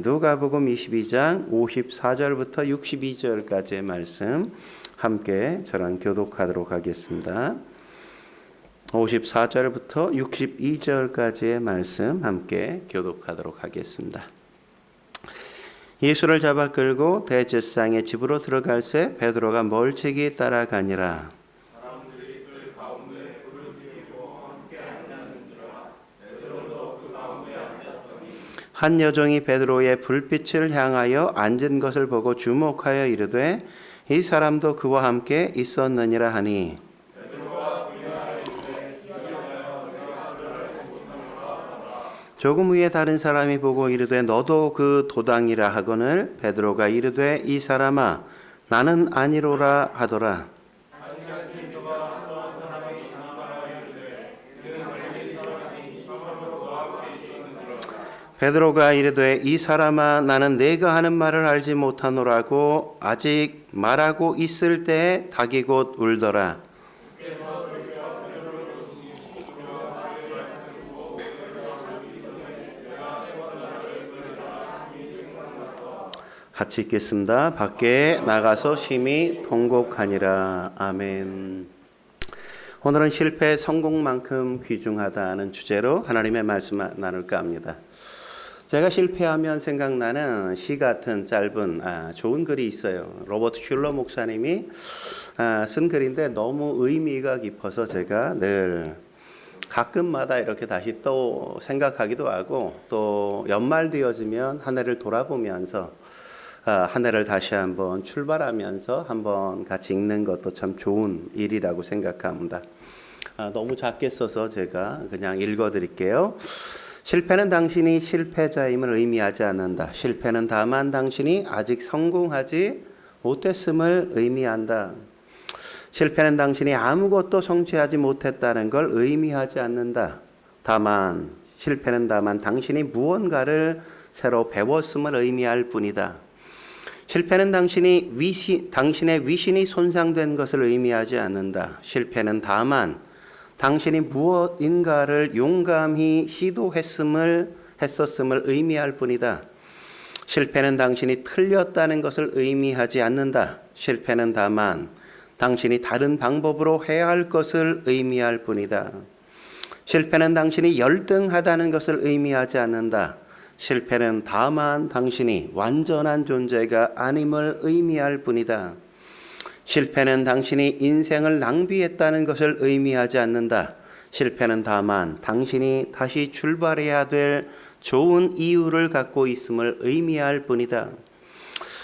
누가복음 22장 54절부터 62절까지의 말씀 함께 저랑 교독하도록 하겠습니다. 54절부터 62절까지의 말씀 함께 교독하도록 하겠습니다. 예수를 잡아 끌고 대제사장의 집으로 들어갈새 베드로가 멀찍이 따라가니라. 사람들이 그 가운데 부르짖고 함께 앉았는지라. 베드로도 그 가운데 앉았더니 한 여종이 베드로의 불빛을 향하여 앉은 것을 보고 주목하여 이르되 이 사람도 그와 함께 있었느니라 하니 조금 후에 다른 사람이 보고 이르되 너도 그 도당이라 하거늘 베드로가 이르되 이 사람아 나는 아니로라 하더라. 베드로가 이르되 이 사람아 나는 네가 하는 말을 알지 못하노라고 아직 말하고 있을 때에 닭이 곧 울더라. 같이 읽겠습니다. 밖에 나가서 심히 통곡하니라. 아멘. 오늘은 실패 성공만큼 귀중하다는 주제로 하나님의 말씀 나눌까 합니다. 제가 실패하면 생각나는 시 같은 짧은 좋은 글이 있어요. 로버트 슐러 목사님이 쓴 글인데 너무 의미가 깊어서 제가 늘 가끔마다 이렇게 다시 또 생각하기도 하고 또 연말 되어지면 한 해를 돌아보면서 한 해를 다시 한번 출발하면서 한번 같이 읽는 것도 참 좋은 일이라고 생각합니다. 너무 작게 써서 제가 그냥 읽어드릴게요. 실패는 당신이 실패자임을 의미하지 않는다. 실패는 다만 당신이 아직 성공하지 못했음을 의미한다. 실패는 당신이 아무것도 성취하지 못했다는 걸 의미하지 않는다. 실패는 다만 당신이 무언가를 새로 배웠음을 의미할 뿐이다. 실패는 당신의 위신이 손상된 것을 의미하지 않는다. 실패는 다만 당신이 무엇인가를 용감히 했었음을 의미할 뿐이다. 실패는 당신이 틀렸다는 것을 의미하지 않는다. 실패는 다만 당신이 다른 방법으로 해야 할 것을 의미할 뿐이다. 실패는 당신이 열등하다는 것을 의미하지 않는다. 실패는 다만 당신이 완전한 존재가 아님을 의미할 뿐이다. 실패는 당신이 인생을 낭비했다는 것을 의미하지 않는다. 실패는 다만 당신이 다시 출발해야 될 좋은 이유를 갖고 있음을 의미할 뿐이다.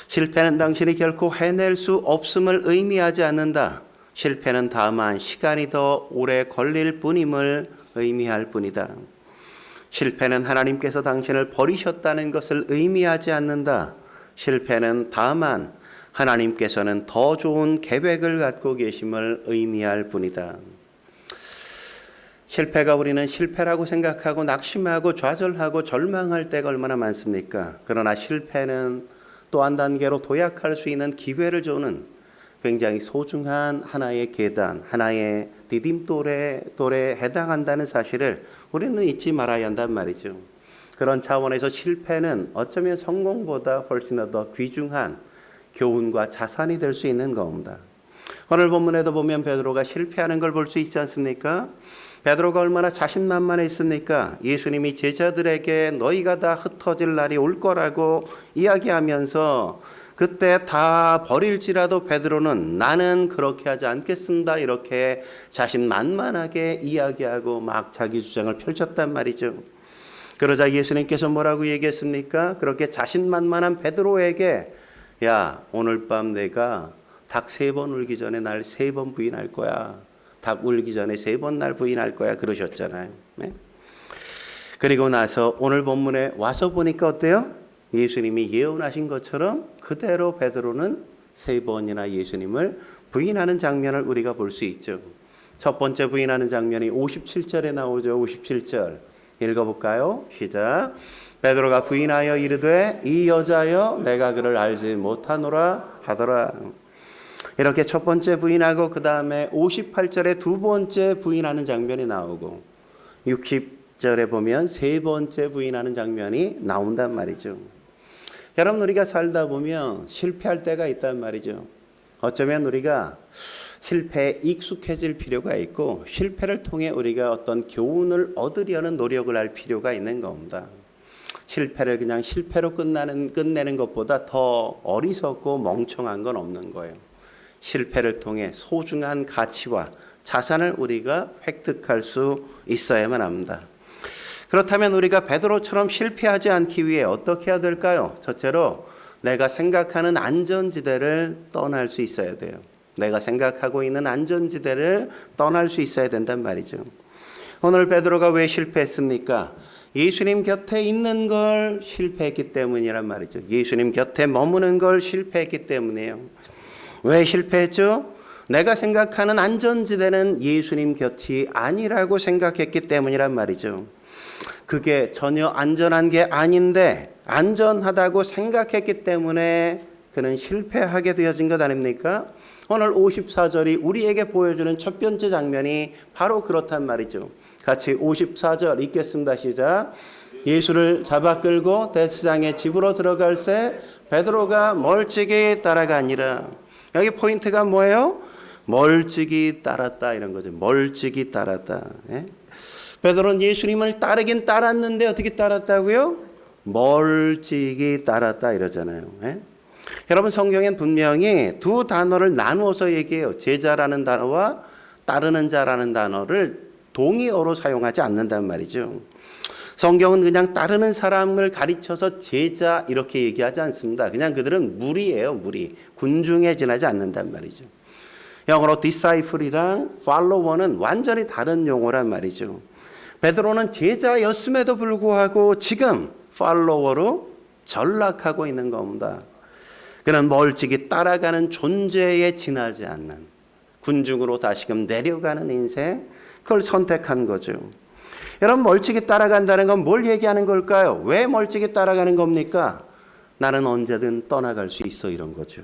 실패는 당신이 결코 해낼 수 없음을 의미하지 않는다. 실패는 다만 시간이 더 오래 걸릴 뿐임을 의미할 뿐이다. 실패는 하나님께서 당신을 버리셨다는 것을 의미하지 않는다. 실패는 다만 하나님께서는 더 좋은 계획을 갖고 계심을 의미할 뿐이다. 실패가 우리는 실패라고 생각하고 낙심하고 좌절하고 절망할 때가 얼마나 많습니까? 그러나 실패는 또 한 단계로 도약할 수 있는 기회를 주는 굉장히 소중한 하나의 계단, 하나의 디딤돌에 해당한다는 사실을 우리는 잊지 말아야 한단 말이죠. 그런 차원에서 실패는 어쩌면 성공보다 훨씬 더 귀중한 교훈과 자산이 될 수 있는 겁니다. 오늘 본문에도 보면 베드로가 실패하는 걸 볼 수 있지 않습니까? 베드로가 얼마나 자신만만했습니까? 예수님이 제자들에게 너희가 다 흩어질 날이 올 거라고 이야기하면서 그때 다 버릴지라도 베드로는 나는 그렇게 하지 않겠습니다. 이렇게 자신만만하게 이야기하고 막 자기 주장을 펼쳤단 말이죠. 그러자 예수님께서 뭐라고 얘기했습니까? 그렇게 자신만만한 베드로에게 야 오늘 밤 내가 닭 3번 울기 전에 날 3번 부인할 거야. 닭 울기 전에 3번 날 부인할 거야 그러셨잖아요. 네? 그리고 나서 오늘 본문에 와서 보니까 어때요? 예수님이 예언하신 것처럼 그대로 베드로는 3번이나 예수님을 부인하는 장면을 우리가 볼 수 있죠. 첫 번째 부인하는 장면이 57절에 나오죠. 57절 읽어볼까요? 시작. 베드로가 부인하여 이르되 이 여자여 내가 그를 알지 못하노라 하더라. 이렇게 첫 번째 부인하고 그 다음에 58절에 두 번째 부인하는 장면이 나오고 60절에 보면 세 번째 부인하는 장면이 나온단 말이죠. 여러분, 우리가 살다 보면 실패할 때가 있단 말이죠. 어쩌면 우리가 실패에 익숙해질 필요가 있고 실패를 통해 우리가 어떤 교훈을 얻으려는 노력을 할 필요가 있는 겁니다. 실패를 그냥 실패로 끝내는 것보다 더 어리석고 멍청한 건 없는 거예요. 실패를 통해 소중한 가치와 자산을 우리가 획득할 수 있어야만 합니다. 그렇다면 우리가 베드로처럼 실패하지 않기 위해 어떻게 해야 될까요? 첫째로 내가 생각하는 안전지대를 떠날 수 있어야 돼요. 내가 생각하고 있는 안전지대를 떠날 수 있어야 된단 말이죠. 오늘 베드로가 왜 실패했습니까? 예수님 곁에 있는 걸 실패했기 때문이란 말이죠. 예수님 곁에 머무는 걸 실패했기 때문이에요. 왜 실패했죠? 내가 생각하는 안전지대는 예수님 곁이 아니라고 생각했기 때문이란 말이죠. 그게 전혀 안전한 게 아닌데 안전하다고 생각했기 때문에 그는 실패하게 되어진 것 아닙니까? 오늘 54절이 우리에게 보여주는 첫 번째 장면이 바로 그렇단 말이죠. 같이 54절 읽겠습니다. 시작. 예수를 잡아 끌고 대제사장의 집으로 들어갈새 베드로가 멀찍이 따라가니라. 여기 포인트가 뭐예요? 멀찍이 따랐다 이런 거죠. 멀찍이 따랐다. 예? 베드로는 예수님을 따르긴 따랐는데 어떻게 따랐다고요? 멀찍이 따랐다 이러잖아요. 예? 여러분, 성경엔 분명히 두 단어를 나누어서 얘기해요. 제자라는 단어와 따르는 자라는 단어를 동의어로 사용하지 않는단 말이죠. 성경은 그냥 따르는 사람을 가리쳐서 제자 이렇게 얘기하지 않습니다. 그냥 그들은 무리예요. 무리. 군중에 지나지 않는단 말이죠. 영어로 disciple이랑 follower는 완전히 다른 용어란 말이죠. 베드로는 제자였음에도 불구하고 지금 팔로워로 전락하고 있는 겁니다. 그는 멀찍이 따라가는 존재에 지나지 않는 군중으로 다시금 내려가는 인생, 그걸 선택한 거죠. 여러분, 멀찍이 따라간다는 건 뭘 얘기하는 걸까요? 왜 멀찍이 따라가는 겁니까? 나는 언제든 떠나갈 수 있어 이런 거죠.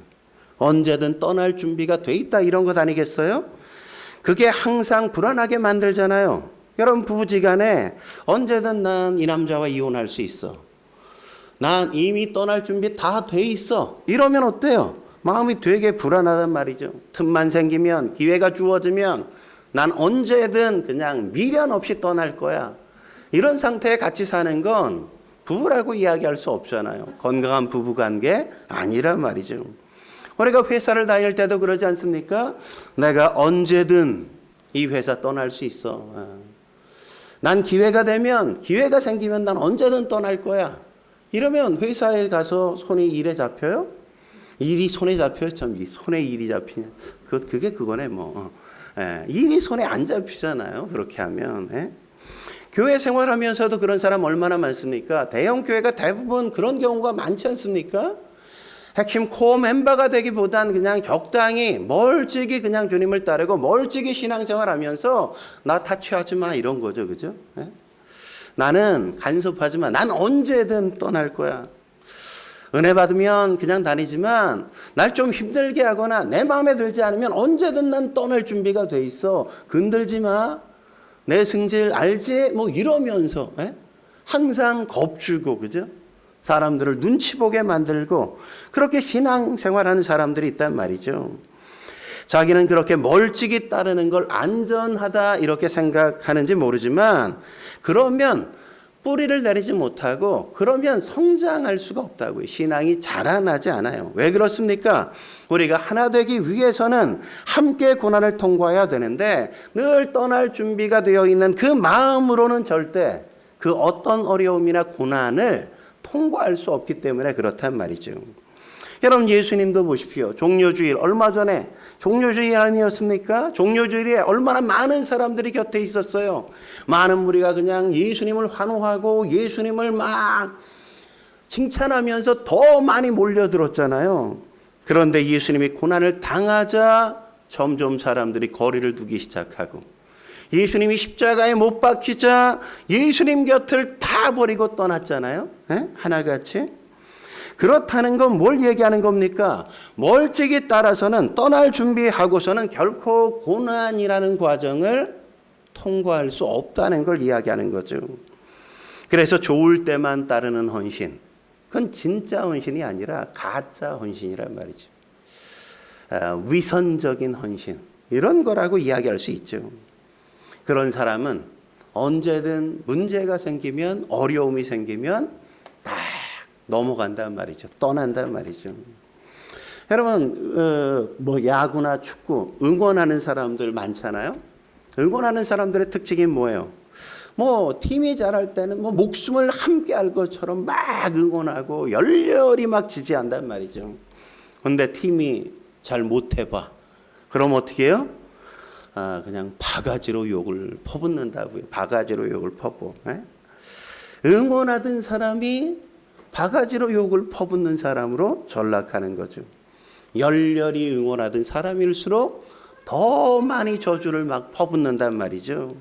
언제든 떠날 준비가 돼 있다 이런 것 아니겠어요? 그게 항상 불안하게 만들잖아요. 여러분, 부부지간에 언제든 난 이 남자와 이혼할 수 있어. 난 이미 떠날 준비 다 돼 있어. 이러면 어때요? 마음이 되게 불안하단 말이죠. 틈만 생기면, 기회가 주어지면 난 언제든 그냥 미련 없이 떠날 거야. 이런 상태에 같이 사는 건 부부라고 이야기할 수 없잖아요. 건강한 부부관계 아니란 말이죠. 우리가 회사를 다닐 때도 그러지 않습니까? 내가 언제든 이 회사 떠날 수 있어. 난 기회가 생기면 난 언제든 떠날 거야. 이러면 회사에 가서 손이 일에 잡혀요? 일이 손에 잡혀요? 참, 이 손에 일이 잡히냐. 그게 그거네, 뭐. 일이 손에 안 잡히잖아요. 그렇게 하면. 교회 생활하면서도 그런 사람 얼마나 많습니까? 대형 교회가 대부분 그런 경우가 많지 않습니까? 핵심 코어 멤버가 되기보단 그냥 적당히 멀찍이 그냥 주님을 따르고 멀찍이 신앙생활하면서 나 타치하지 마 이런 거죠. 그죠? 나는 간섭하지 마. 난 언제든 떠날 거야. 은혜 받으면 그냥 다니지만 날 좀 힘들게 하거나 내 마음에 들지 않으면 언제든 난 떠날 준비가 돼 있어. 건들지 마. 내 승질 알지? 뭐 이러면서 항상 겁주고 그죠? 사람들을 눈치 보게 만들고 그렇게 신앙생활하는 사람들이 있단 말이죠. 자기는 그렇게 멀찍이 따르는 걸 안전하다 이렇게 생각하는지 모르지만 그러면 뿌리를 내리지 못하고 그러면 성장할 수가 없다고요. 신앙이 자라나지 않아요. 왜 그렇습니까? 우리가 하나 되기 위해서는 함께 고난을 통과해야 되는데 늘 떠날 준비가 되어 있는 그 마음으로는 절대 그 어떤 어려움이나 고난을 통과할 수 없기 때문에 그렇단 말이죠. 여러분, 예수님도 보십시오. 종료주일, 얼마 전에 종료주일 아니었습니까? 종료주일에 얼마나 많은 사람들이 곁에 있었어요. 많은 무리가 그냥 예수님을 환호하고 예수님을 막 칭찬하면서 더 많이 몰려들었잖아요. 그런데 예수님이 고난을 당하자 점점 사람들이 거리를 두기 시작하고 예수님이 십자가에 못 박히자 예수님 곁을 다 버리고 떠났잖아요. 하나같이. 그렇다는 건 뭘 얘기하는 겁니까? 멀찍이 따라서는 떠날 준비하고서는 결코 고난이라는 과정을 통과할 수 없다는 걸 이야기하는 거죠. 그래서 좋을 때만 따르는 헌신, 그건 진짜 헌신이 아니라 가짜 헌신이란 말이죠. 위선적인 헌신, 이런 거라고 이야기할 수 있죠. 그런 사람은 언제든 문제가 생기면, 어려움이 생기면 다 넘어간단 말이죠. 떠난단 말이죠. 여러분, 뭐 야구나 축구 응원하는 사람들 많잖아요. 응원하는 사람들의 특징이 뭐예요? 뭐 팀이 잘할 때는 뭐 목숨을 함께 할 것처럼 막 응원하고 열렬히 막 지지한단 말이죠. 근데 팀이 잘 못해봐. 그럼 어떻게 해요? 그냥 바가지로 욕을 퍼붓는다고요. 바가지로 욕을 퍼붓고. 응원하던 사람이 바가지로 욕을 퍼붓는 사람으로 전락하는 거죠. 열렬히 응원하던 사람일수록 더 많이 저주를 막 퍼붓는단 말이죠.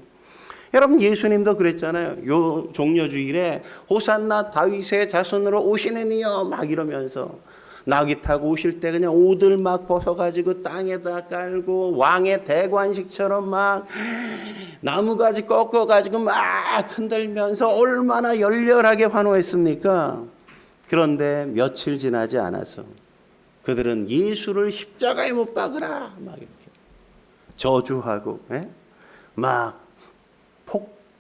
여러분, 예수님도 그랬잖아요. 요 종려주일에 호산나 다윗의 자손으로 오시는 이여 막 이러면서 나귀 타고 오실 때 그냥 옷을 막 벗어가지고 땅에다 깔고 왕의 대관식처럼 막 나무가지 꺾어가지고 막 흔들면서 얼마나 열렬하게 환호했습니까? 그런데 며칠 지나지 않아서 그들은 예수를 십자가에 못 박으라 막 이렇게 저주하고 막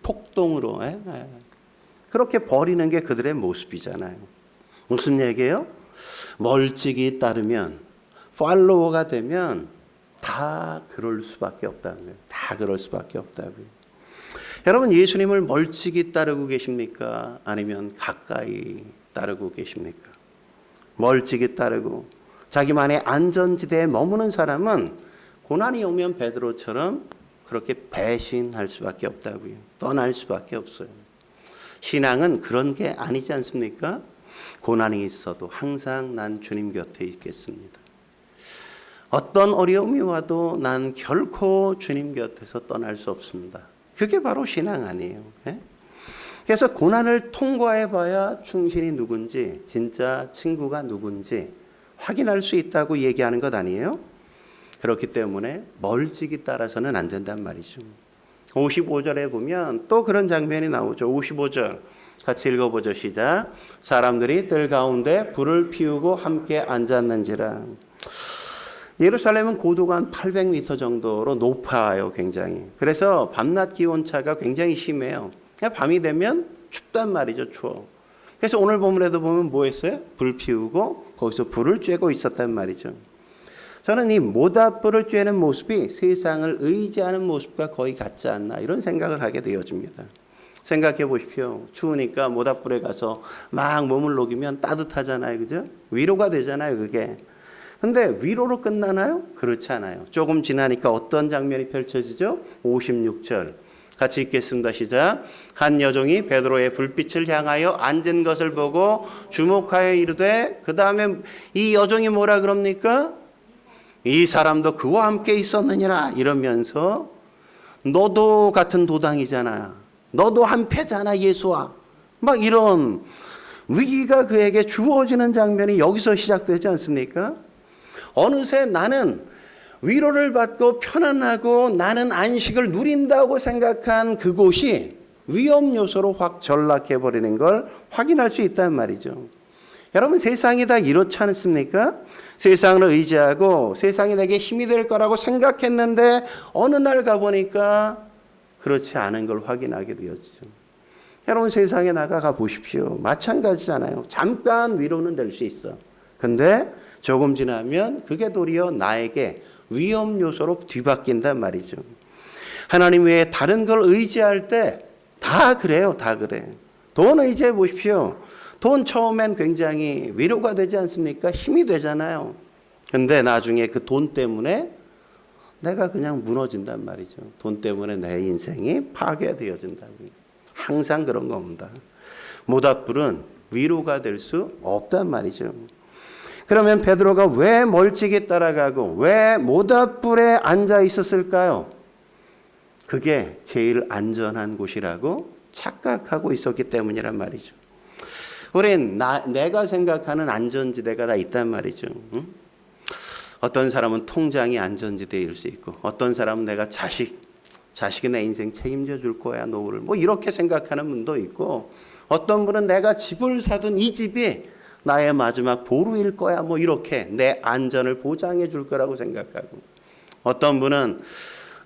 폭동으로 그렇게 버리는 게 그들의 모습이잖아요. 무슨 얘기예요? 멀찍이 따르면, 팔로워가 되면 다 그럴 수밖에 없다는 거예요. 다 그럴 수밖에 없다고요. 여러분, 예수님을 멀찍이 따르고 계십니까? 아니면 가까이 따르고 계십니까? 멀찍이 따르고 자기만의 안전지대에 머무는 사람은 고난이 오면 베드로처럼 그렇게 배신할 수밖에 없다고요. 떠날 수밖에 없어요. 신앙은 그런 게 아니지 않습니까? 고난이 있어도 항상 난 주님 곁에 있겠습니다. 어떤 어려움이 와도 난 결코 주님 곁에서 떠날 수 없습니다. 그게 바로 신앙 아니에요. 그래서 고난을 통과해봐야 충신이 누군지, 진짜 친구가 누군지 확인할 수 있다고 얘기하는 것 아니에요? 그렇기 때문에 멀찍이 따라서는 안 된단 말이죠. 55절에 보면 또 그런 장면이 나오죠. 55절 같이 읽어보죠. 시작. 사람들이 뜰 가운데 불을 피우고 함께 앉았는지라. 예루살렘은 고도가 한 800m 정도로 높아요. 굉장히. 그래서 밤낮 기온차가 굉장히 심해요. 밤이 되면 춥단 말이죠. 추워. 그래서 오늘 본문에도 보면 뭐 했어요? 불 피우고 거기서 불을 쬐고 있었단 말이죠. 저는 이 모닥불을 쬐는 모습이 세상을 의지하는 모습과 거의 같지 않나 이런 생각을 하게 되어집니다. 생각해 보십시오. 추우니까 모닥불에 가서 막 몸을 녹이면 따뜻하잖아요. 그죠? 위로가 되잖아요. 그게. 근데 위로로 끝나나요? 그렇지 않아요. 조금 지나니까 어떤 장면이 펼쳐지죠? 56절. 같이 읽겠습니다. 시작. 한 여종이 베드로의 불빛을 향하여 앉은 것을 보고 주목하여 이르되, 그 다음에 이 여종이 뭐라 그럽니까? 이 사람도 그와 함께 있었느니라 이러면서 너도 같은 도당이잖아. 너도 한패잖아 예수와. 막 이런 위기가 그에게 주어지는 장면이 여기서 시작되지 않습니까? 어느새 나는 위로를 받고 편안하고 나는 안식을 누린다고 생각한 그곳이 위험 요소로 확 전락해버리는 걸 확인할 수 있단 말이죠. 여러분, 세상이 다 이렇지 않습니까? 세상을 의지하고 세상이 내게 힘이 될 거라고 생각했는데 어느 날 가보니까 그렇지 않은 걸 확인하게 되었죠. 여러분, 세상에 나가 보십시오. 마찬가지잖아요. 잠깐 위로는 될 수 있어. 근데 조금 지나면 그게 도리어 나에게 위험 요소로 뒤바뀐단 말이죠. 하나님 외에 다른 걸 의지할 때 다 그래요. 다 그래. 돈 의지해 보십시오. 돈 처음엔 굉장히 위로가 되지 않습니까? 힘이 되잖아요. 근데 나중에 그 돈 때문에 내가 그냥 무너진단 말이죠. 돈 때문에 내 인생이 파괴되어진다고요. 항상 그런 겁니다. 모닥불은 위로가 될 수 없단 말이죠. 그러면 베드로가 왜 멀찍이 따라가고 왜 모닥불에 앉아 있었을까요? 그게 제일 안전한 곳이라고 착각하고 있었기 때문이란 말이죠. 우린 내가 생각하는 안전지대가 다 있단 말이죠. 응? 어떤 사람은 통장이 안전지대일 수 있고, 어떤 사람은 내가 자식이 내 인생 책임져 줄 거야, 노후를. 뭐 이렇게 생각하는 분도 있고, 어떤 분은 내가 집을 사둔 이 집이 나의 마지막 보루일 거야. 뭐 이렇게 내 안전을 보장해 줄 거라고 생각하고, 어떤 분은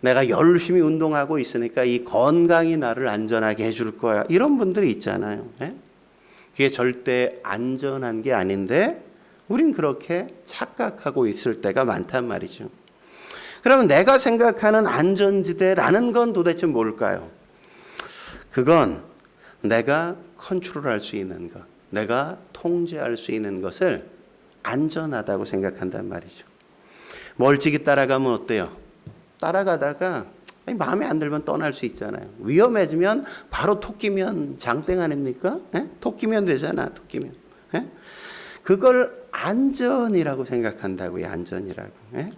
내가 열심히 운동하고 있으니까 이 건강이 나를 안전하게 해줄 거야. 이런 분들이 있잖아요. 예? 그게 절대 안전한 게 아닌데 우린 그렇게 착각하고 있을 때가 많단 말이죠. 그러면 내가 생각하는 안전지대라는 건 도대체 뭘까요? 그건 내가 컨트롤할 수 있는 것, 내가 통제할 수 있는 것을 안전하다고 생각한단 말이죠. 멀찍이 따라가면 어때요? 따라가다가 마음에 안 들면 떠날 수 있잖아요. 위험해지면 바로 토끼면 장땡 아닙니까? 예? 토끼면 되잖아. 토끼면. 예? 그걸 안전이라고 생각한다고요. 안전이라고. 예?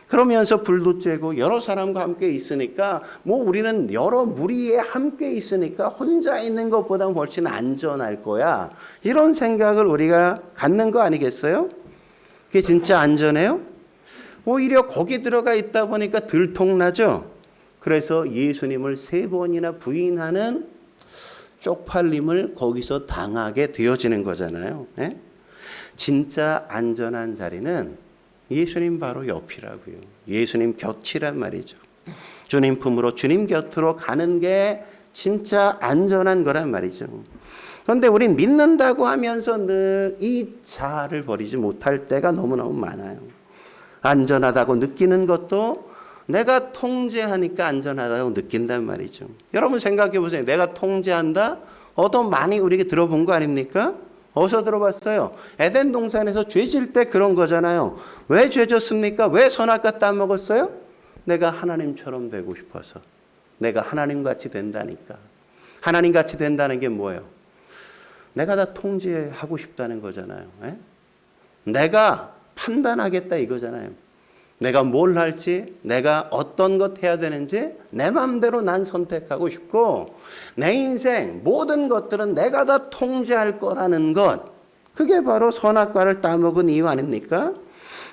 그러면서 불도 쬐고 여러 사람과 함께 있으니까 뭐 우리는 여러 무리에 함께 있으니까 혼자 있는 것보다 훨씬 안전할 거야. 이런 생각을 우리가 갖는 거 아니겠어요? 그게 진짜 안전해요? 오히려 거기 들어가 있다 보니까 들통나죠. 그래서 예수님을 3번이나 부인하는 쪽팔림을 거기서 당하게 되어지는 거잖아요. 예? 진짜 안전한 자리는 예수님 바로 옆이라고요. 예수님 곁이란 말이죠. 주님 품으로 주님 곁으로 가는 게 진짜 안전한 거란 말이죠. 그런데 우린 믿는다고 하면서 늘 이 자아를 버리지 못할 때가 너무너무 많아요. 안전하다고 느끼는 것도 내가 통제하니까 안전하다고 느낀단 말이죠. 여러분 생각해 보세요. 내가 통제한다? 어떤 많이 우리에게 들어본 거 아닙니까? 어디서 들어봤어요? 에덴 동산에서 죄질 때 그런 거잖아요. 왜 죄졌습니까? 왜 선악과 따먹었어요? 내가 하나님처럼 되고 싶어서. 내가 하나님같이 된다니까. 하나님같이 된다는 게 뭐예요? 내가 다 통제하고 싶다는 거잖아요. 에? 내가 판단하겠다 이거잖아요. 내가 뭘 할지, 내가 어떤 것 해야 되는지 내 마음대로 난 선택하고 싶고, 내 인생 모든 것들은 내가 다 통제할 거라는 것, 그게 바로 선악과를 따먹은 이유 아닙니까?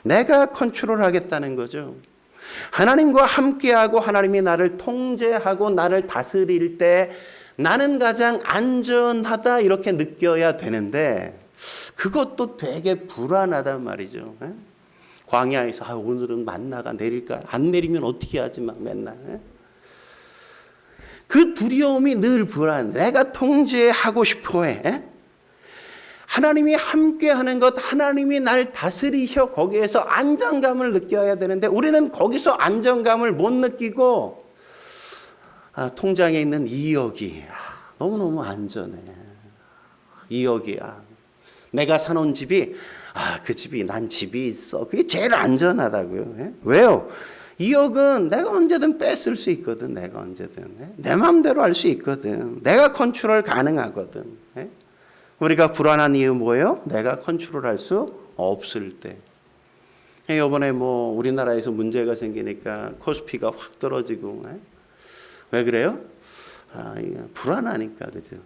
내가 컨트롤하겠다는 거죠. 하나님과 함께하고 하나님이 나를 통제하고 나를 다스릴 때 나는 가장 안전하다 이렇게 느껴야 되는데, 그것도 되게 불안하단 말이죠. 광야에서 오늘은 만나가 내릴까? 안 내리면 어떻게 하지 막 맨날. 그 두려움이 늘 불안. 내가 통제하고 싶어해. 하나님이 함께하는 것, 하나님이 날 다스리셔 거기에서 안정감을 느껴야 되는데 우리는 거기서 안정감을 못 느끼고 통장에 있는 2억이 너무너무 안전해. 2억이야. 내가 사놓은 집이 그 집이 난 집이 있어. 그게 제일 안전하다고요. 왜요? 2억은 내가 언제든 뺏을 수 있거든. 내가 언제든 내 마음대로 할 수 있거든. 내가 컨트롤 가능하거든. 우리가 불안한 이유 뭐예요? 내가 컨트롤할 수 없을 때. 이번에 뭐 우리나라에서 문제가 생기니까 코스피가 확 떨어지고. 왜 그래요? 불안하니까 그죠.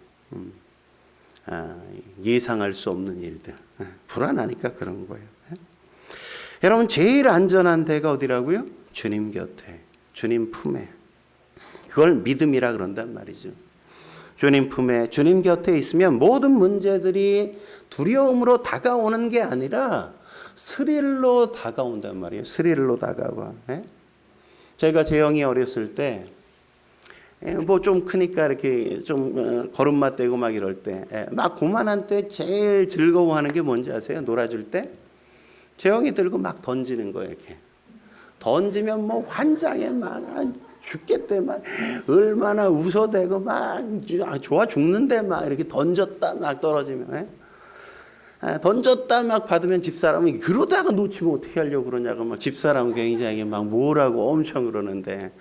예상할 수 없는 일들. 불안하니까 그런 거예요. 여러분 제일 안전한 데가 어디라고요? 주님 곁에, 주님 품에. 그걸 믿음이라 그런단 말이죠. 주님 품에, 주님 곁에 있으면 모든 문제들이 두려움으로 다가오는 게 아니라 스릴로 다가온단 말이에요. 스릴로 다가와. 제가 재영이 어렸을 때 뭐 좀 크니까 이렇게 좀 걸음마 떼고 막 이럴 때 막 고만한 때 제일 즐거워하는 게 뭔지 아세요? 놀아줄 때 재영이 들고 막 던지는 거예요. 이렇게 던지면 뭐 환장해 막 죽겠대 막 얼마나 웃어대고 막 좋아 죽는데 막 이렇게 던졌다 막 떨어지면 던졌다 막 받으면 집사람이 그러다가 놓치면 어떻게 하려고 그러냐고 막 집사람 굉장히 막 뭐라고 엄청 그러는데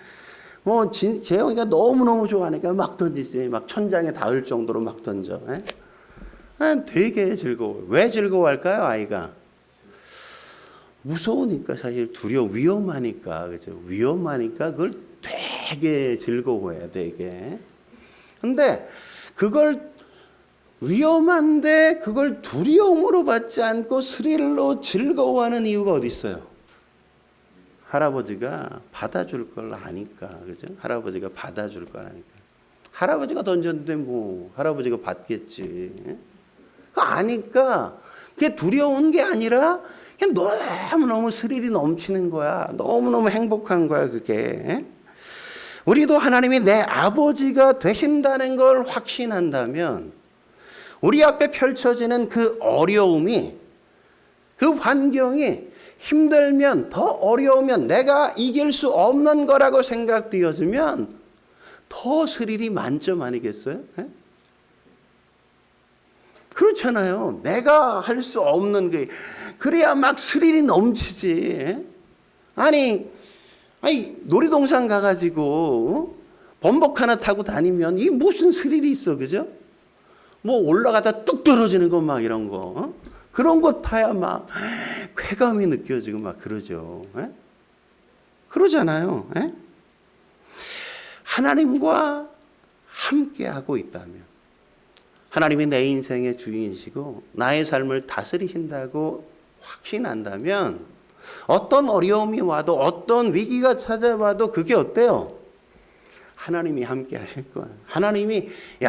뭐 재영이가 너무너무 좋아하니까 막 던지세요. 막 천장에 닿을 정도로 막 던져. 되게 즐거워요. 왜 즐거워할까요? 아이가 무서우니까, 사실 위험하니까. 그죠? 위험하니까 그걸 되게 즐거워해야 되게. 근데 그걸 위험한데 그걸 두려움으로 받지 않고 스릴로 즐거워하는 이유가 어디 있어요? 할아버지가 받아줄 걸 아니까. 그죠? 할아버지가 받아줄 걸 아니까. 할아버지가 던졌는데 뭐 할아버지가 받겠지. 그거 아니까 그게 두려운 게 아니라 그냥 너무너무 스릴이 넘치는 거야. 너무너무 행복한 거야, 그게. 우리도 하나님이 내 아버지가 되신다는 걸 확신한다면 우리 앞에 펼쳐지는 그 어려움이, 그 환경이 힘들면, 더 어려우면, 내가 이길 수 없는 거라고 생각되어지면 더 스릴이 만점 아니겠어요? 그렇잖아요. 내가 할 수 없는 게 그래야 막 스릴이 넘치지. 아니 놀이동산 가가지고 범벅 하나 타고 다니면 이게 무슨 스릴이 있어, 그죠? 뭐 올라가다 뚝 떨어지는 거 막 이런 거, 그런 거 타야 막 쾌감이 느껴지고 막 그러죠. 그러잖아요. 하나님과 함께하고 있다면, 하나님이 내 인생의 주인이시고 나의 삶을 다스리신다고 확신한다면 어떤 어려움이 와도 어떤 위기가 찾아와도 그게 어때요? 하나님이 함께 하실 거예요. 하나님이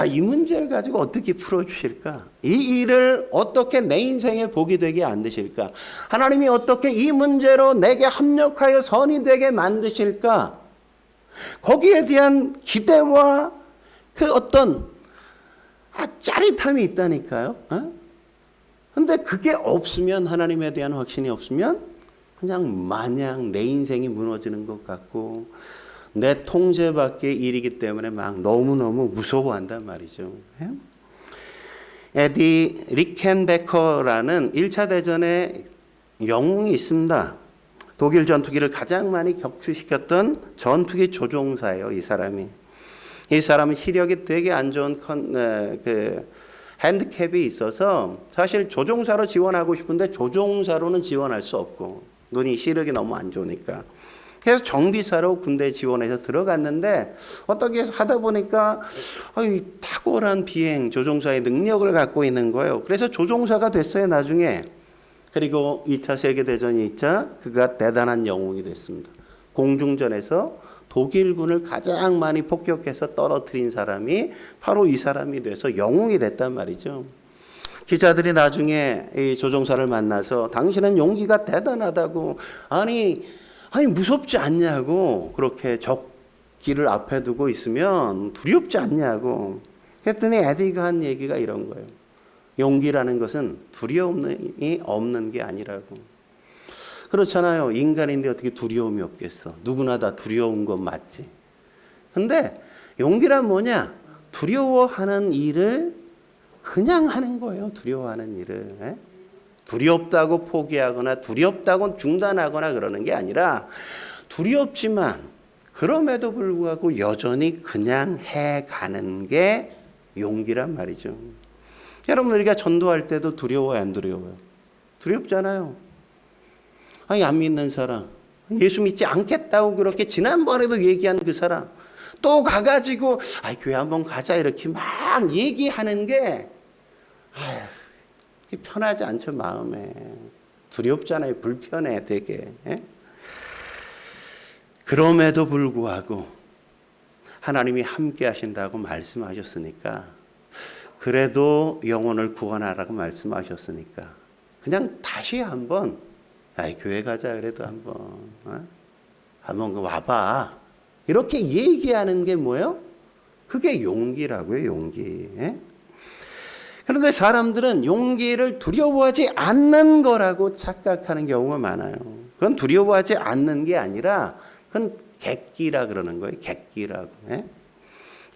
이 문제를 가지고 어떻게 풀어주실까? 이 일을 어떻게 내 인생에 복이 되게 만드실까? 하나님이 어떻게 이 문제로 내게 합력하여 선이 되게 만드실까? 거기에 대한 기대와 그 어떤 짜릿함이 있다니까요. 근데 그게 없으면, 하나님에 대한 확신이 없으면 그냥 마냥 내 인생이 무너지는 것 같고 내 통제 밖의 일이기 때문에 막 너무너무 무서워한단 말이죠. 에디 리켄베커라는 1차 대전의 영웅이 있습니다. 독일 전투기를 가장 많이 격추시켰던 전투기 조종사예요, 이 사람이. 이 사람은 시력이 되게 안 좋은 핸디캡이 있어서 사실 조종사로 지원하고 싶은데 조종사로는 지원할 수 없고 눈이 시력이 너무 안 좋으니까. 그래서 정비사로 군대에 지원해서 들어갔는데 어떻게 하다 보니까 탁월한 비행 조종사의 능력을 갖고 있는 거예요. 그래서 조종사가 됐어요, 나중에. 그리고 2차 세계대전이 있자 그가 대단한 영웅이 됐습니다. 공중전에서 독일군을 가장 많이 폭격해서 떨어뜨린 사람이 바로 이 사람이 돼서 영웅이 됐단 말이죠. 기자들이 나중에 이 조종사를 만나서 당신은 용기가 대단하다고, 아니 무섭지 않냐고, 그렇게 적기를 앞에 두고 있으면 두렵지 않냐고 했더니 에디가 한 얘기가 이런 거예요. 용기라는 것은 두려움이 없는 게 아니라고. 그렇잖아요. 인간인데 어떻게 두려움이 없겠어. 누구나 다 두려운 건 맞지. 근데 용기란 뭐냐? 두려워하는 일을 그냥 하는 거예요. 두려워하는 일을. 두렵다고 포기하거나 두렵다고 중단하거나 그러는 게 아니라 두렵지만 그럼에도 불구하고 여전히 그냥 해가는 게 용기란 말이죠. 여러분, 우리가 전도할 때도 두려워요, 안 두려워요? 두렵잖아요. 안 믿는 사람, 예수 믿지 않겠다고 그렇게 지난번에도 얘기한 그 사람 또 가가지고 교회 한번 가자 이렇게 막 얘기하는 게 편하지 않죠. 마음에 두렵잖아요. 불편해 되게. 그럼에도 불구하고 하나님이 함께 하신다고 말씀하셨으니까, 그래도 영혼을 구원하라고 말씀하셨으니까 그냥 다시 한번 교회 가자 그래도 한번 와봐 이렇게 얘기하는 게 뭐예요? 그게 용기라고요. 용기. 그런데 사람들은 용기를 두려워하지 않는 거라고 착각하는 경우가 많아요. 그건 두려워하지 않는 게 아니라 그건 객기라 그러는 거예요. 객기라고.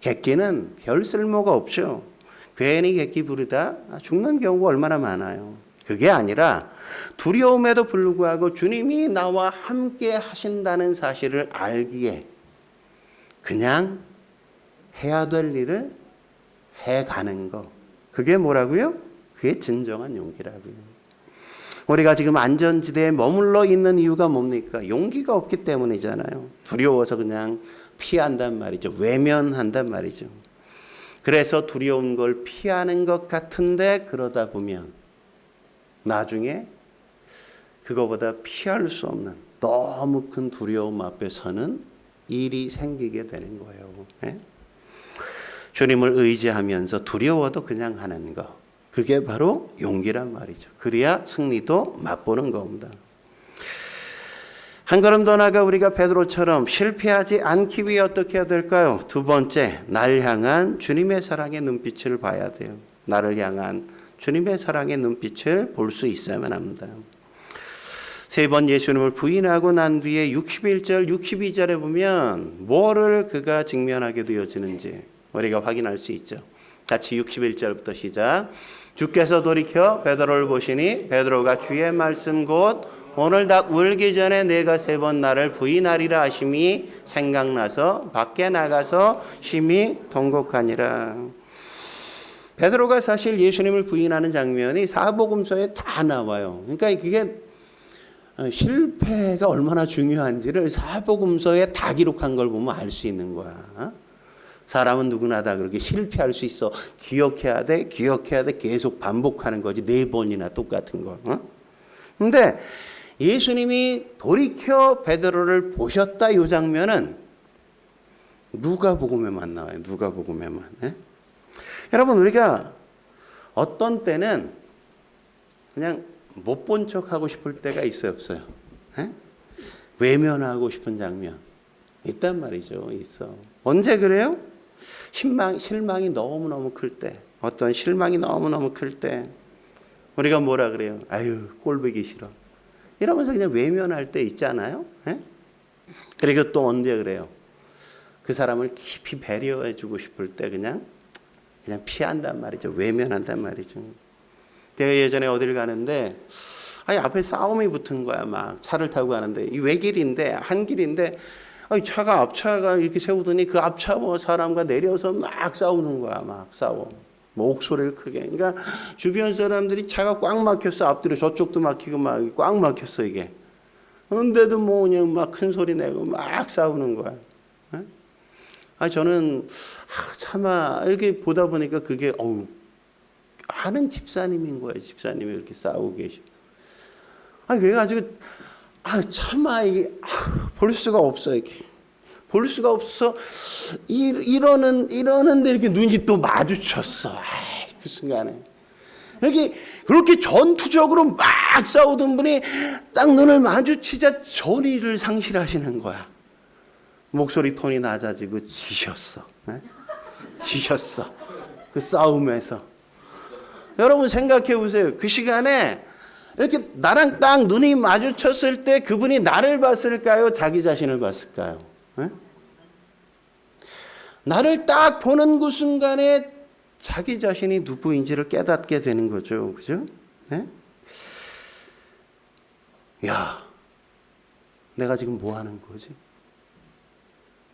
객기는 별 쓸모가 없죠. 괜히 객기 부르다 죽는 경우가 얼마나 많아요. 그게 아니라 두려움에도 불구하고 주님이 나와 함께 하신다는 사실을 알기에 그냥 해야 될 일을 해가는 거. 그게 뭐라고요? 그게 진정한 용기라고요. 우리가 지금 안전지대에 머물러 있는 이유가 뭡니까? 용기가 없기 때문이잖아요. 두려워서 그냥 피한단 말이죠. 외면한단 말이죠. 그래서 두려운 걸 피하는 것 같은데 그러다 보면 나중에 그거보다 피할 수 없는 너무 큰 두려움 앞에 서는 일이 생기게 되는 거예요. 주님을 의지하면서 두려워도 그냥 하는 거. 그게 바로 용기란 말이죠. 그래야 승리도 맛보는 겁니다. 한 걸음 더 나아가 우리가 베드로처럼 실패하지 않기 위해 어떻게 해야 될까요? 두 번째, 날 향한 주님의 사랑의 눈빛을 봐야 돼요. 나를 향한 주님의 사랑의 눈빛을 볼 수 있어야만 합니다. 세 번 예수님을 부인하고 난 뒤에 61절, 62절에 보면 뭐를 그가 직면하게 되어지는지 우리가 확인할 수 있죠. 같이 61절부터 시작. 주께서 돌이켜 베드로를 보시니 베드로가 주의 말씀 곧 오늘 닭 울기 전에 내가 세 번 나를 부인하리라 하심이 생각나서 밖에 나가서 심히 통곡하니라. 베드로가 사실 예수님을 부인하는 장면이 사복음서에 다 나와요. 그러니까 그게 실패가 얼마나 중요한지를 사복음서에 다 기록한 걸 보면 알 수 있는 거야. 사람은 누구나 다 그렇게 실패할 수 있어. 기억해야 돼, 기억해야 돼. 계속 반복하는 거지. 4번이나 똑같은 거. 근데 예수님이 돌이켜 베드로를 보셨다 이 장면은 누가복음에만 나와요. 누가복음에만. 여러분 우리가 어떤 때는 그냥 못 본 척 하고 싶을 때가 있어요, 없어요? 외면하고 싶은 장면 있단 말이죠. 있어. 언제 그래요? 실망이 너무너무 클 때, 어떤 실망이 너무너무 클 때 우리가 뭐라 그래요? 아유 꼴보기 싫어 이러면서 그냥 외면할 때 있잖아요. 그리고 또 언제 그래요? 그 사람을 깊이 배려해 주고 싶을 때 그냥 피한단 말이죠. 외면한단 말이죠. 제가 예전에 어딜 가는데 앞에 싸움이 붙은 거야. 막 차를 타고 가는데 이 외길인데 한 길인데 차가 앞차가 이렇게 세우더니 그 앞차 사람과 내려서 막 싸우는 거야. 막 싸워. 목소리를 크게. 그러니까 주변 사람들이 차가 꽉 막혔어. 앞뒤로 저쪽도 막히고 막 꽉 막혔어 이게. 그런데도 뭐 그냥 막 큰 소리 내고 막 싸우는 거야. 저는 차마 이렇게 보다 보니까 그게 아는 집사님인 거예요. 집사님이 이렇게 싸우고 계시고. 그래가지고 차마 이게 볼 수가 없어 이렇게. 볼 수가 없어. 이러는데 이렇게 눈이 또 마주쳤어. 그 순간에. 이렇게 그렇게 전투적으로 막 싸우던 분이 딱 눈을 마주치자 전의를 상실하시는 거야. 목소리 톤이 낮아지고 지셨어. 지셨어. 그 싸움에서. 여러분 생각해 보세요. 그 시간에 이렇게 나랑 딱 눈이 마주쳤을 때 그분이 나를 봤을까요? 자기 자신을 봤을까요? 나를 딱 보는 그 순간에 자기 자신이 누구인지를 깨닫게 되는 거죠. 그죠? 야, 내가 지금 뭐 하는 거지?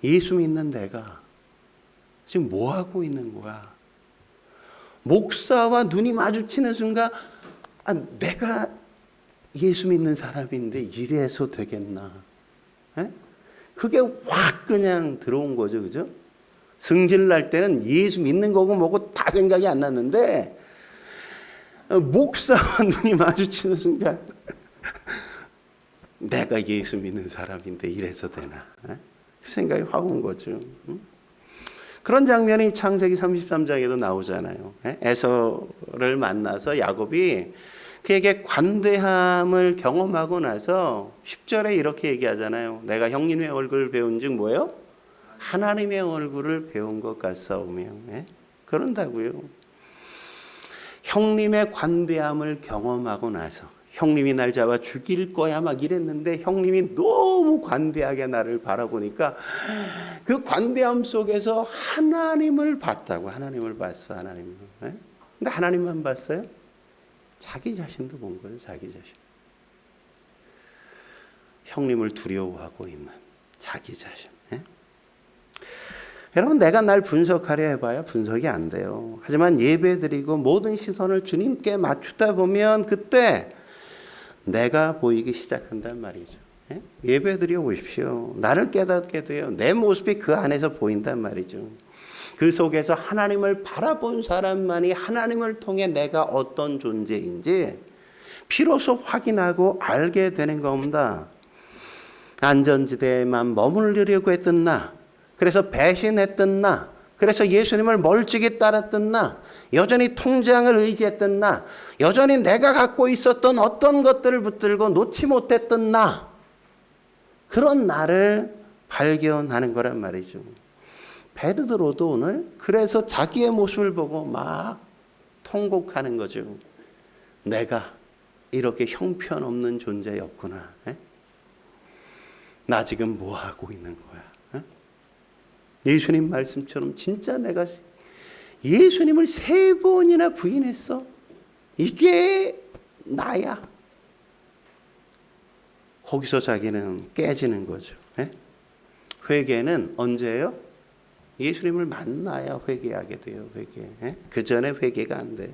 예수 믿는 내가 지금 뭐 하고 있는 거야? 목사와 눈이 마주치는 순간 내가 예수 믿는 사람인데 이래서 되겠나? 그게 확 그냥 들어온 거죠. 그죠? 승질 날 때는 예수 믿는 거고 뭐고 다 생각이 안 났는데 목사와 눈이 마주치는 순간 내가 예수 믿는 사람인데 이래서 되나? 그 생각이 확 온 거죠. 그런 장면이 창세기 33장에도 나오잖아요. 에서를 만나서 야곱이 그에게 관대함을 경험하고 나서 10절에 이렇게 얘기하잖아요. 내가 형님의 얼굴을 배운 즉 뭐예요? 하나님의 얼굴을 배운 것 같사오며. 그런다고요. 형님의 관대함을 경험하고 나서 형님이 날 잡아 죽일 거야 막 이랬는데 형님이 너무 관대하게 나를 바라보니까 그 관대함 속에서 하나님을 봤다고. 하나님을 봤어. 하나님을. 근데 하나님만 봤어요? 자기 자신도 본 거예요. 자기 자신. 형님을 두려워하고 있는 자기 자신. 여러분 내가 날 분석하려 해봐야 분석이 안 돼요. 하지만 예배드리고 모든 시선을 주님께 맞추다 보면 그때 내가 보이기 시작한단 말이죠. 예배드려 보십시오. 나를 깨닫게 돼요. 내 모습이 그 안에서 보인단 말이죠. 그 속에서 하나님을 바라본 사람만이 하나님을 통해 내가 어떤 존재인지 비로소 확인하고 알게 되는 겁니다. 안전지대에만 머무르려고 했던 나, 그래서 배신했던 나, 그래서 예수님을 멀찍이 따랐던 나, 여전히 통장을 의지했던 나, 여전히 내가 갖고 있었던 어떤 것들을 붙들고 놓지 못했던 나, 그런 나를 발견하는 거란 말이죠. 베드로도 오늘 그래서 자기의 모습을 보고 막 통곡하는 거죠. 내가 이렇게 형편없는 존재였구나. 나 지금 뭐 하고 있는 거야? 예수님 말씀처럼 진짜 내가 예수님을 3번이나 부인했어. 이게 나야. 거기서 자기는 깨지는 거죠. 회개는 언제예요? 예수님을 만나야 회개하게 돼요. 회개. 그 전에 회개가 안 돼요.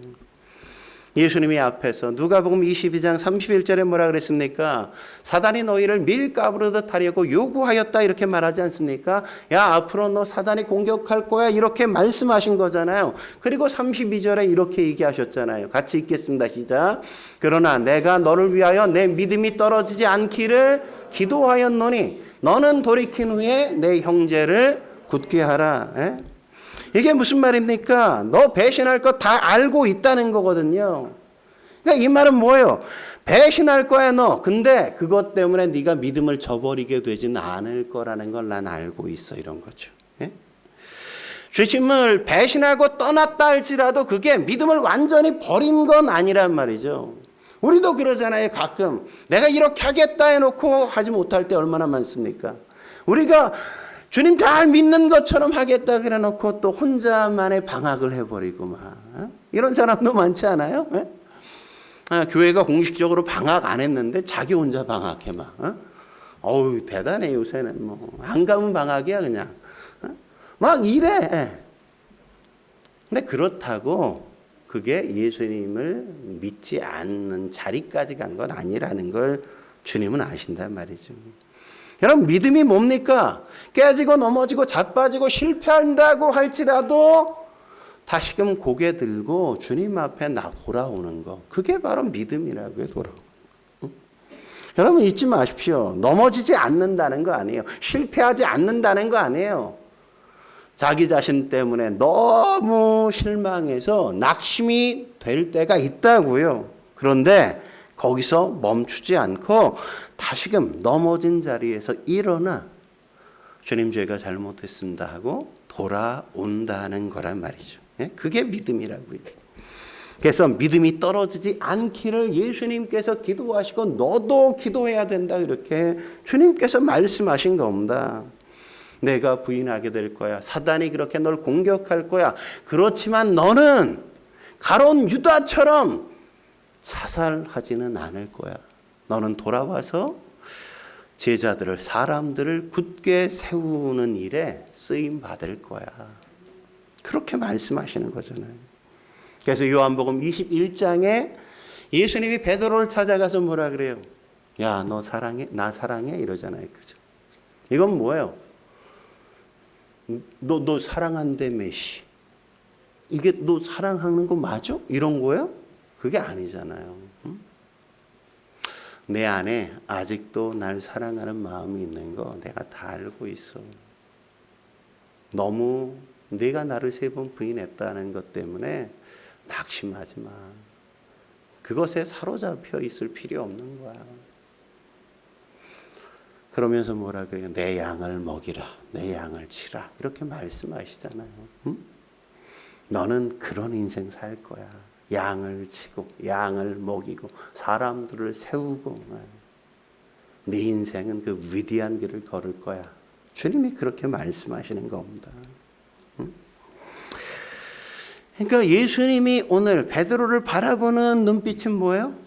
예수님이 앞에서 누가복음 22장 31절에 뭐라 그랬습니까? 사단이 너희를 밀가부르듯 하려고 요구하였다 이렇게 말하지 않습니까? 야, 앞으로 너 사단이 공격할 거야 이렇게 말씀하신 거잖아요. 그리고 32절에 이렇게 얘기하셨잖아요. 같이 읽겠습니다. 시작. 그러나 내가 너를 위하여 내 믿음이 떨어지지 않기를 기도하였노니 너는 돌이킨 후에 내 형제를 굳게 하라. 이게 무슨 말입니까? 너 배신할 거 다 알고 있다는 거거든요. 그러니까 이 말은 뭐예요? 배신할 거야 너. 근데 그것 때문에 네가 믿음을 저버리게 되지는 않을 거라는 걸 난 알고 있어. 이런 거죠. 주님을 배신하고 떠났다 할지라도 그게 믿음을 완전히 버린 건 아니란 말이죠. 우리도 그러잖아요. 가끔 내가 이렇게 하겠다 해놓고 하지 못할 때 얼마나 많습니까? 우리가 주님 잘 믿는 것처럼 하겠다 그래 놓고 또 혼자만의 방학을 해버리고 막 이런 사람도 많지 않아요? 교회가 공식적으로 방학 안 했는데 자기 혼자 방학해 막. 어우 대단해 요새는 뭐 안 가면 방학이야 그냥. 막 이래. 근데 그렇다고 그게 예수님을 믿지 않는 자리까지 간 건 아니라는 걸 주님은 아신단 말이죠. 여러분 믿음이 뭡니까? 깨지고 넘어지고 자빠지고 실패한다고 할지라도 다시금 고개 들고 주님 앞에 돌아오는 거. 그게 바로 믿음이라고요. 여러분 잊지 마십시오. 넘어지지 않는다는 거 아니에요. 실패하지 않는다는 거 아니에요. 자기 자신 때문에 너무 실망해서 낙심이 될 때가 있다고요. 그런데 거기서 멈추지 않고 다시금 넘어진 자리에서 일어나 주님 제가 잘못했습니다 하고 돌아온다는 거란 말이죠. 그게 믿음이라고요. 그래서 믿음이 떨어지지 않기를 예수님께서 기도하시고 너도 기도해야 된다 이렇게 주님께서 말씀하신 겁니다. 내가 부인하게 될 거야. 사단이 그렇게 널 공격할 거야. 그렇지만 너는 가론 유다처럼 사살하지는 않을 거야. 너는 돌아와서 제자들을 사람들을 굳게 세우는 일에 쓰임 받을 거야. 그렇게 말씀하시는 거잖아요. 그래서 요한복음 21장에 예수님이 베드로를 찾아가서 뭐라 그래요? 야, 너 사랑해? 나 사랑해? 이러잖아요. 그죠? 이건 뭐예요? 너 사랑한다며 씨. 이게 너 사랑하는 거 맞아? 이런 거예요? 그게 아니잖아요. 내 안에 아직도 날 사랑하는 마음이 있는 거 내가 다 알고 있어. 너무 네가 나를 3번 부인했다는 것 때문에 낙심하지 마. 그것에 사로잡혀 있을 필요 없는 거야. 그러면서 뭐라 그래요? 내 양을 먹이라. 내 양을 치라. 이렇게 말씀하시잖아요. 너는 그런 인생 살 거야. 양을 치고 양을 먹이고 사람들을 세우고 네 인생은 그 위대한 길을 걸을 거야. 주님이 그렇게 말씀하시는 겁니다. 그러니까 예수님이 오늘 베드로를 바라보는 눈빛은 뭐예요?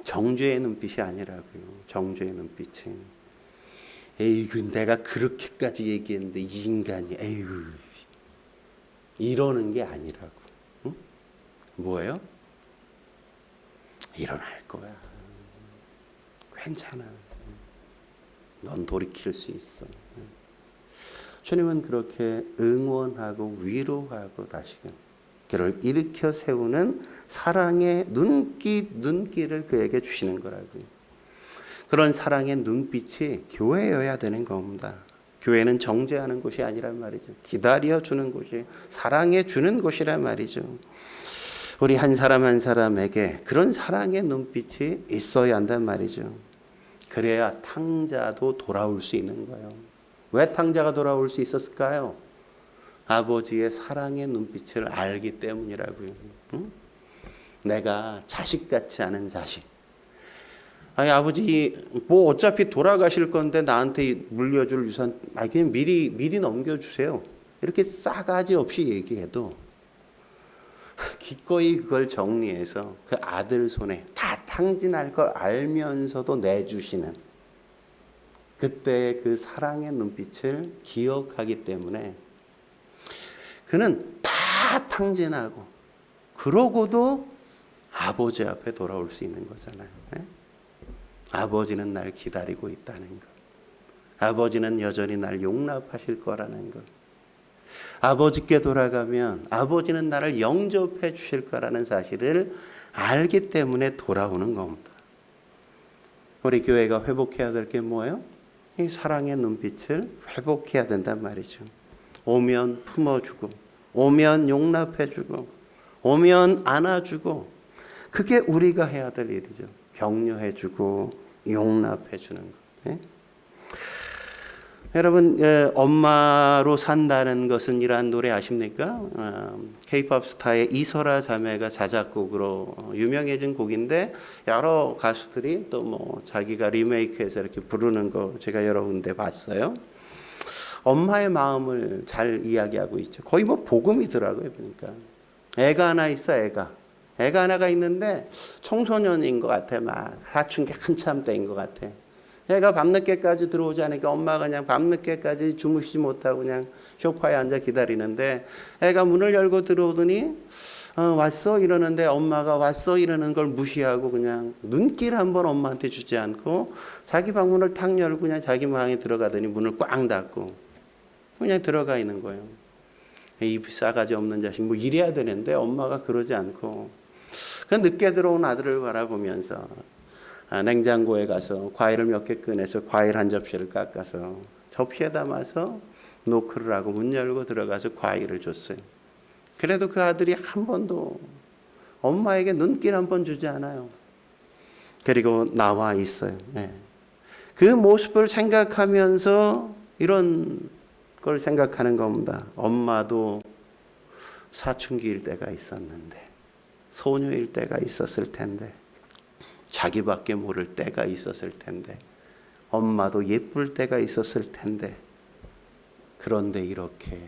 정죄의 눈빛이 아니라고요. 정죄의 눈빛이. 에이구 내가 그렇게까지 얘기했는데 이 인간이 에이구 이러는 게 아니라고. 응? 뭐예요? 일어날 거야. 괜찮아. 넌 돌이킬 수 있어. 주님은 그렇게 응원하고 위로하고 다시금 그를 일으켜 세우는 사랑의 눈길을 그에게 주시는 거라고요. 그런 사랑의 눈빛이 교회여야 되는 겁니다. 교회는 정죄하는 곳이 아니란 말이죠. 기다려주는 곳이, 사랑해주는 곳이란 말이죠. 우리 한 사람 한 사람에게 그런 사랑의 눈빛이 있어야 한단 말이죠. 그래야 탕자도 돌아올 수 있는 거예요. 왜 탕자가 돌아올 수 있었을까요? 아버지의 사랑의 눈빛을 알기 때문이라고요. 응? 내가 자식 같지 않은 자식. 아니, 아버지 뭐 어차피 돌아가실 건데 나한테 물려줄 유산 그냥 미리 넘겨주세요. 이렇게 싸가지 없이 얘기해도 기꺼이 그걸 정리해서 그 아들 손에 다 탕진할 걸 알면서도 내주시는 그때의 그 사랑의 눈빛을 기억하기 때문에 그는 다 탕진하고 그러고도 아버지 앞에 돌아올 수 있는 거잖아요. 네? 아버지는 날 기다리고 있다는 것. 아버지는 여전히 날 용납하실 거라는 것. 아버지께 돌아가면 아버지는 나를 영접해 주실 거라는 사실을 알기 때문에 돌아오는 겁니다. 우리 교회가 회복해야 될 게 뭐예요? 이 사랑의 눈빛을 회복해야 된단 말이죠. 오면 품어주고, 오면 용납해주고, 오면 안아주고, 그게 우리가 해야 될 일이죠. 격려해주고 용납해주는 것. 네? 여러분, 엄마로 산다는 것은 이라는 노래 아십니까? K-pop 스타의 이설아 자매가 자작곡으로 유명해진 곡인데 여러 가수들이 또 뭐 자기가 리메이크해서 이렇게 부르는 거 제가 여러 군데 봤어요. 엄마의 마음을 잘 이야기하고 있죠. 거의 뭐 복음이더라고요, 보니까. 애가 하나 있어, 애가 하나가 있는데 청소년인 것 같아. 막 사춘기 한참 때인 것 같아. 애가 밤늦게까지 들어오지 않으니까 엄마가 그냥 밤늦게까지 주무시지 못하고 그냥 소파에 앉아 기다리는데 애가 문을 열고 들어오더니 왔어? 이러는데 엄마가 왔어? 이러는 걸 무시하고 그냥 눈길 한번 엄마한테 주지 않고 자기 방문을 탁 열고 그냥 자기 방에 들어가더니 문을 꽝 닫고 그냥 들어가 있는 거예요. 이 싸가지 없는 자식 뭐 이래야 되는데 엄마가 그러지 않고 그 늦게 들어온 아들을 바라보면서 냉장고에 가서 과일을 몇 개 꺼내서 과일 한 접시를 깎아서 접시에 담아서 노크를 하고 문 열고 들어가서 과일을 줬어요. 그래도 그 아들이 한 번도 엄마에게 눈길 한 번 주지 않아요. 그리고 나와 있어요. 네. 그 모습을 생각하면서 이런 걸 생각하는 겁니다. 엄마도 사춘기일 때가 있었는데 소녀일 때가 있었을 텐데 자기밖에 모를 때가 있었을 텐데 엄마도 예쁠 때가 있었을 텐데 그런데 이렇게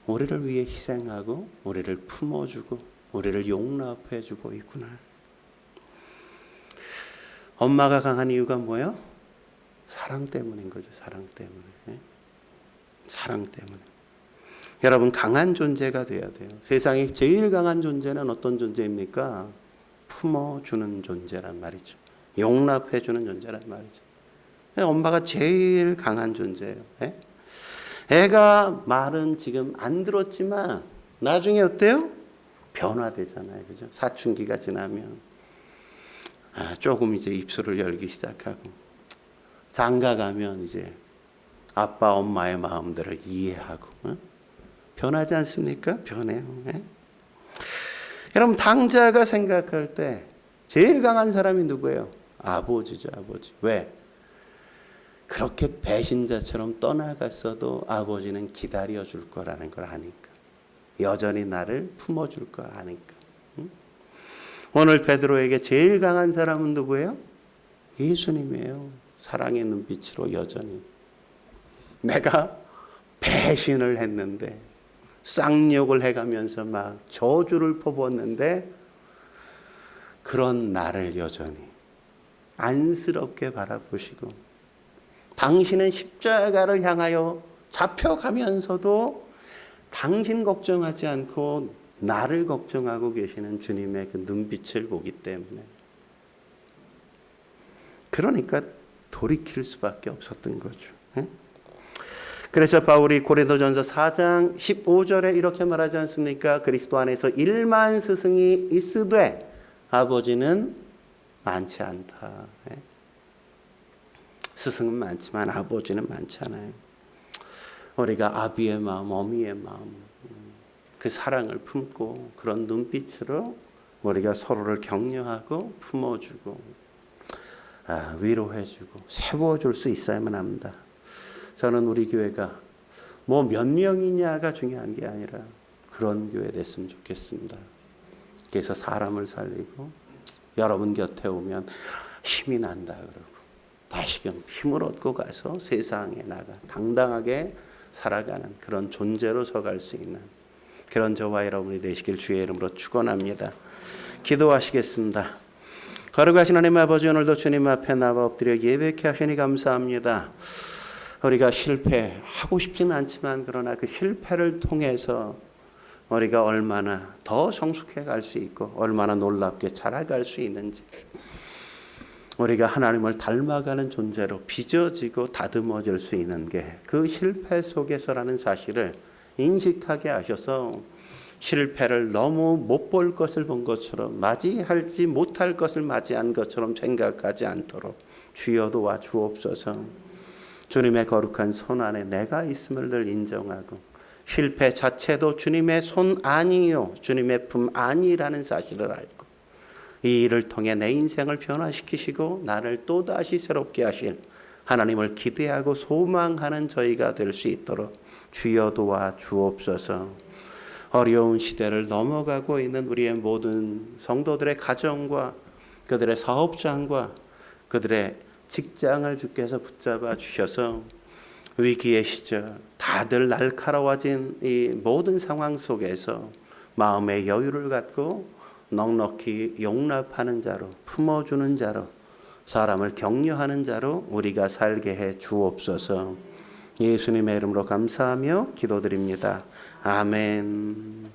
우리를 위해 희생하고 우리를 품어주고 우리를 용납해주고 있구나. 엄마가 강한 이유가 뭐예요? 사랑 때문인 거죠. 사랑 때문에. 사랑 때문에. 여러분, 강한 존재가 돼야 돼요. 세상에 제일 강한 존재는 어떤 존재입니까? 품어주는 존재란 말이죠. 용납해주는 존재란 말이죠. 엄마가 제일 강한 존재예요. 애가 말은 지금 안 들었지만 나중에 어때요? 변화되잖아요. 그죠? 사춘기가 지나면 조금 이제 입술을 열기 시작하고 장가 가면 이제 아빠 엄마의 마음들을 이해하고 변하지 않습니까? 변해요. 여러분, 당자가 생각할 때 제일 강한 사람이 누구예요? 아버지죠. 아버지. 왜? 그렇게 배신자처럼 떠나갔어도 아버지는 기다려줄 거라는 걸 아니까. 여전히 나를 품어줄 걸 아니까. 오늘 베드로에게 제일 강한 사람은 누구예요? 예수님이에요. 사랑의 눈빛으로 여전히. 내가 배신을 했는데 쌍욕을 해가면서 막 저주를 퍼부었는데 그런 나를 여전히 안쓰럽게 바라보시고 당신은 십자가를 향하여 잡혀가면서도 당신 걱정하지 않고 나를 걱정하고 계시는 주님의 그 눈빛을 보기 때문에 그러니까 돌이킬 수밖에 없었던 거죠. 그래서 바울이 고린도전서 4장 15절에 이렇게 말하지 않습니까? 그리스도 안에서 1만 스승이 있으되 아버지는 많지 않다. 스승은 많지만 아버지는 많잖아요. 우리가 아비의 마음, 어미의 마음, 그 사랑을 품고 그런 눈빛으로 우리가 서로를 격려하고 품어주고 위로해주고 세워줄 수 있어야만 합니다. 저는 우리 교회가 뭐 몇 명이냐가 중요한 게 아니라 그런 교회 됐으면 좋겠습니다. 그래서 사람을 살리고 여러분 곁에 오면 힘이 난다 그러고 다시금 힘을 얻고 가서 세상에 나가 당당하게 살아가는 그런 존재로 서갈 수 있는 그런 저와 여러분이 되시길 주의 이름으로 축원합니다. 기도하시겠습니다. 거룩하신 하나님 아버지, 오늘도 주님 앞에 나와 엎드려 예배케 하시니 감사합니다. 우리가 실패하고 싶지는 않지만 그러나 그 실패를 통해서 우리가 얼마나 더 성숙해 갈 수 있고 얼마나 놀랍게 자라갈 수 있는지, 우리가 하나님을 닮아가는 존재로 빚어지고 다듬어질 수 있는 게 그 실패 속에서라는 사실을 인식하게 하셔서 실패를 너무 못 볼 것을 본 것처럼 맞이하지 못할 것을 맞이한 것처럼 생각하지 않도록 주여 도와 주옵소서. 주님의 거룩한 손 안에 내가 있음을 늘 인정하고 실패 자체도 주님의 손 아니요 주님의 품 아니라는 사실을 알고 이 일을 통해 내 인생을 변화시키시고 나를 또다시 새롭게 하실 하나님을 기대하고 소망하는 저희가 될 수 있도록 주여 도와 주옵소서. 어려운 시대를 넘어가고 있는 우리의 모든 성도들의 가정과 그들의 사업장과 그들의 직장을 주께서 붙잡아 주셔서 위기의 시절 다들 날카로워진 이 모든 상황 속에서 마음의 여유를 갖고 넉넉히 용납하는 자로, 품어주는 자로, 사람을 격려하는 자로 우리가 살게 해 주옵소서. 예수님의 이름으로 감사하며 기도드립니다. 아멘.